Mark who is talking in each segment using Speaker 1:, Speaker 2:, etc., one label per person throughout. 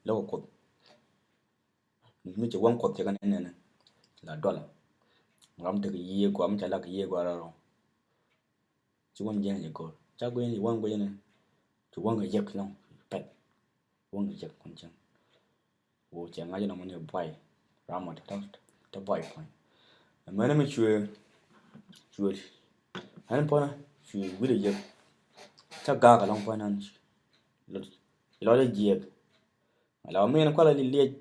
Speaker 1: lâu cột mình chỉ quăng cột cho cái này là $, ngắm từ cái gì của mình trả lại cái gì của rồi chú quăng giang gì cột chắc quên gì quăng quên này chú quăng cái giật luôn pet quăng cái giật con chân vô chẳng ai cho nó mình bay ra mà ta bay point mấy nó mới chui anh point chui với được giật chắc gà cái long point anh lo là giật là mình có là liệt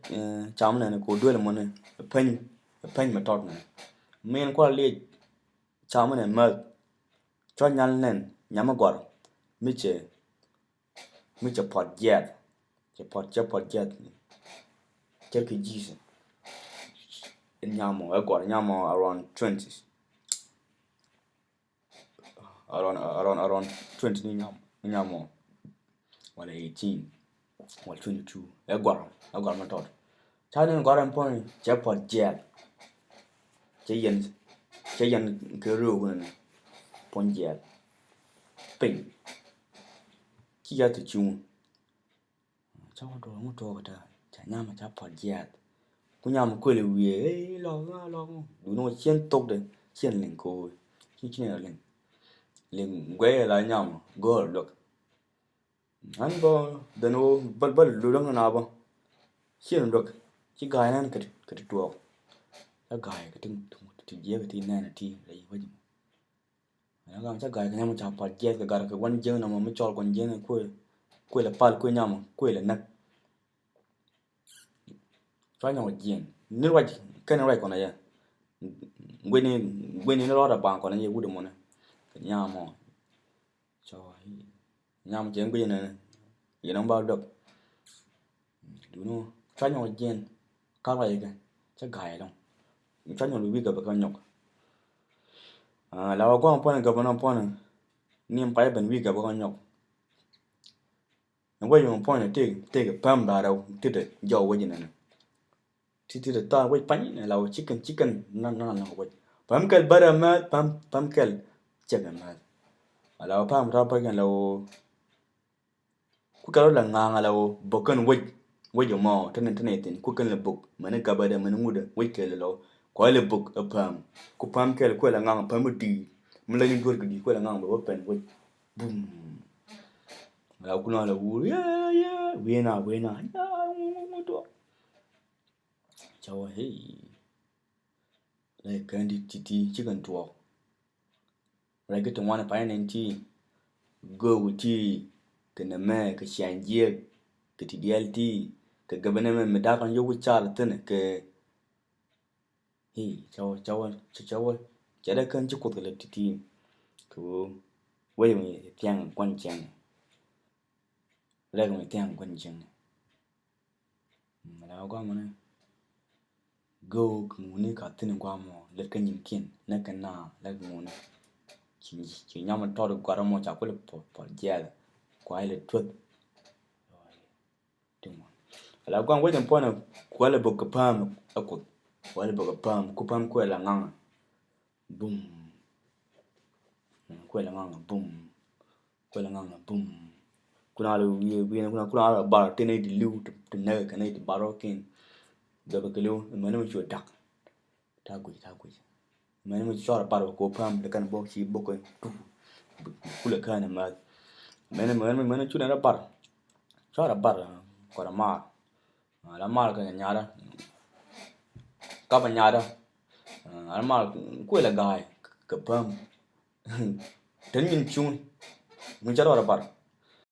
Speaker 1: chạm này có đuôi là mình phanh mà tọt này mình có liệt chạm này mà cho nhăn lên nhắm mà gọi mình chỉ pot jet chỉ pot jet chơi cái gì nhamo gọi nhamo around 20 around 20 nhamo hoặc là 18 hoặc 22 gọi mà tọt cha nên gọi em point chỉ pot jet chỉ dần cái rượu này pot jet pin chỉ ra từ chung cháu đồ không đồ cả chả nhama chả pot jet cú nhama quên là vì lo đủ nó xiên tốc đấy xiên lên cô chỉ là lên quay lại nhama gỡ được anh bảo đàn ông bal lừa nó nào bao xiên được chỉ gai này cái tuột cái gai cái tiếng dễ cái tiếng này là tiếng đấy vậy nó làm chắc gai cái nhama chả pot jet cái gai cái quan dương nào mà mới cho quan dương này quên là pal quên nhama quên là nát cho nhau diện nếu vậy cái này còn này quên nó đó bằng còn này vui được mà cái nhà mà trời nhà mà chuyện bây giờ này giờ nó bao được đúng không cho nhau diện các vậy cái chắc gài đâu cho nhau bị gặp cái nhóc là có một point gặp một point niệm phải bên bị gặp cái nhóc nó quay một point này take cái pam đã đâu tiếp được giàu cái gì này thì ta quay bánh này là chicken nó là quay pam kel butter mà pam kel chicken mà là pam ra bao nhiêu là ku cái là ngang là boken quay giống mò thế này thì ku cái là buk mà nó cả butter mà nó mua được quay kel là quay là buk pam ku pam kel quay là ngang pam đi mình lấy những đuôi cái đi quay là ngang bảo pen quay boom là ku nói là yeah we na cháu hey lại cái đi titi chicken tuột lại cái trong ngoài phải nên chi go chi cái nấm cái xiang dê cái TDLT cái government mình đã còn yêu cha là tên cái hey cháu chả đã cần chụp cái là titi cứ quay mình tiếng quan trọng lại mình tiếng quan trọng mà đâu có mà này go ngune ka tin kwa mo le kan yimkin na kan na la ngune chỉ nyama to được qua mo cha ko le po gel kwa ile tut đúng là quan với thằng point kwa le bok pam akut kwa le bok pam ku pam kwa la ngang boom kwa la ngang boom kuna le wi kuna la bar tin di lu to na kan di barokin da ba kilo mana mu chuột đặc ta quỷ mana mu cho ba ko pam da kan bo chi bo ko kula kana ma mana chu na bar cho ra bar ko la mar ka nyara ka ba nyara al mar ku la gai ka pam tin min chun mun cha ra bar